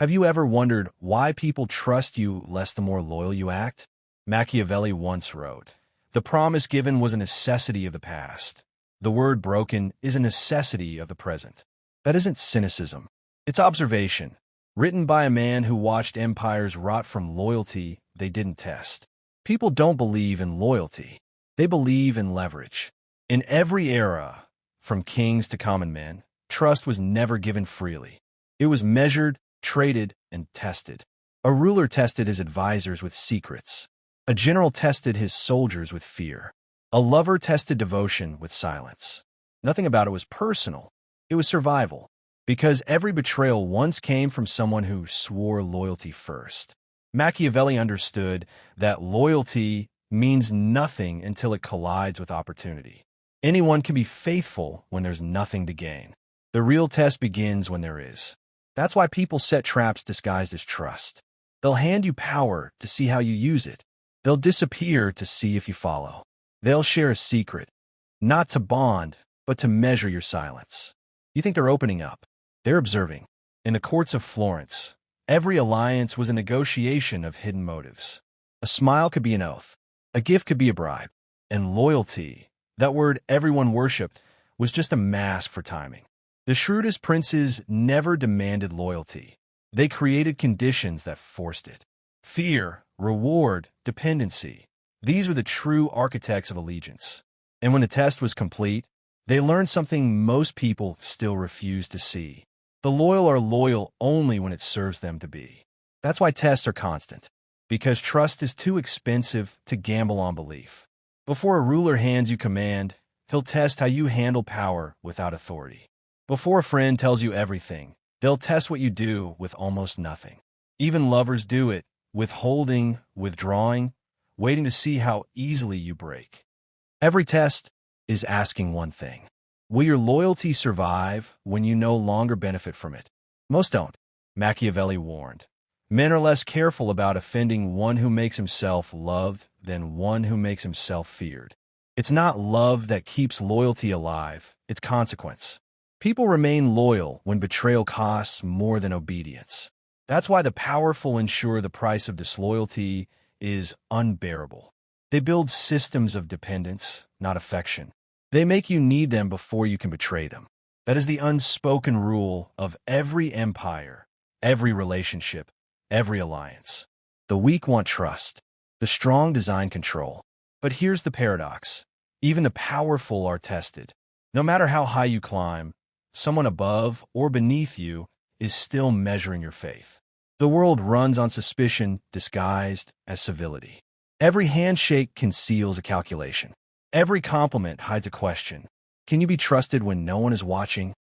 Have you ever wondered why people trust you less the more loyal you act? Machiavelli once wrote, "The promise given was a necessity of the past. The word broken is a necessity of the present." That isn't cynicism. It's observation, written by a man who watched empires rot from loyalty they didn't test. People don't believe in loyalty. They believe in leverage. In every era, from kings to common men, trust was never given freely. It was measured, traded, and tested. A ruler tested his advisors with secrets. A general tested his soldiers with fear. A lover tested devotion with silence. Nothing about it was personal. It was survival. Because every betrayal once came from someone who swore loyalty first. Machiavelli understood that loyalty means nothing until it collides with opportunity. Anyone can be faithful when there's nothing to gain. The real test begins when there is. That's why people set traps disguised as trust. They'll hand you power to see how you use it. They'll disappear to see if you follow. They'll share a secret, not to bond, but to measure your silence. You think they're opening up. They're observing. In the courts of Florence, every alliance was a negotiation of hidden motives. A smile could be an oath. A gift could be a bribe. And loyalty, that word everyone worshipped, was just a mask for timing. The shrewdest princes never demanded loyalty. They created conditions that forced it. Fear, reward, dependency. These were the true architects of allegiance. And when the test was complete, they learned something most people still refuse to see. The loyal are loyal only when it serves them to be. That's why tests are constant. Because trust is too expensive to gamble on belief. Before a ruler hands you command, he'll test how you handle power without authority. Before a friend tells you everything, they'll test what you do with almost nothing. Even lovers do it, withholding, withdrawing, waiting to see how easily you break. Every test is asking one thing. Will your loyalty survive when you no longer benefit from it? Most don't. Machiavelli warned. Men are less careful about offending one who makes himself loved than one who makes himself feared. It's not love that keeps loyalty alive, it's consequence. People remain loyal when betrayal costs more than obedience. That's why the powerful ensure the price of disloyalty is unbearable. They build systems of dependence, not affection. They make you need them before you can betray them. That is the unspoken rule of every empire, every relationship, every alliance. The weak want trust. The strong design control. But here's the paradox. Even the powerful are tested. No matter how high you climb, someone above or beneath you is still measuring your faith. The world runs on suspicion disguised as civility. Every handshake conceals a calculation. Every compliment hides a question. Can you be trusted when no one is watching?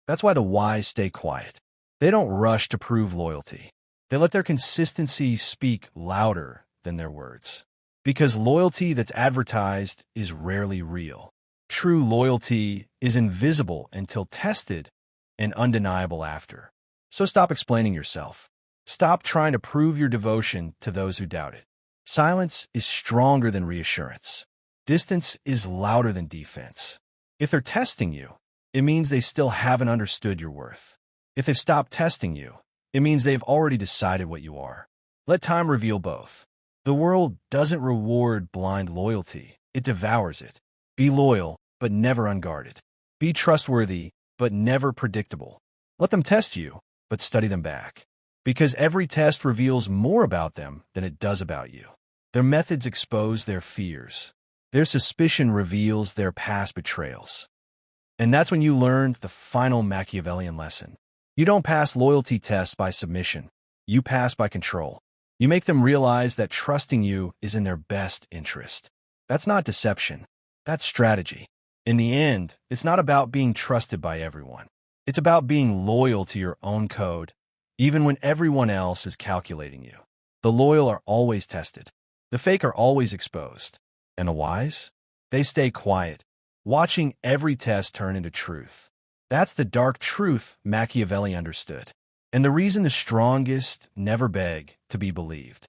That's why the wise stay quiet. They don't rush to prove loyalty. They let their consistency speak louder than their words. Because loyalty that's advertised is rarely real. True loyalty is invisible until tested and undeniable after. So stop explaining yourself. Stop trying to prove your devotion to those who doubt it. Silence is stronger than reassurance. Distance is louder than defense. If they're testing you, it means they still haven't understood your worth. If they've stopped testing you, it means they've already decided what you are. Let time reveal both. The world doesn't reward blind loyalty. It devours it. Be loyal, but never unguarded. Be trustworthy, but never predictable. Let them test you, but study them back. Because every test reveals more about them than it does about you. Their methods expose their fears. Their suspicion reveals their past betrayals. And that's when you learned the final Machiavellian lesson. You don't pass loyalty tests by submission. You pass by control. You make them realize that trusting you is in their best interest. That's not deception. That's strategy. In the end, it's not about being trusted by everyone. It's about being loyal to your own code, even when everyone else is calculating you. The loyal are always tested. The fake are always exposed. And the wise? They stay quiet, watching every test turn into truth. That's the dark truth Machiavelli understood. And the reason the strongest never beg to be believed.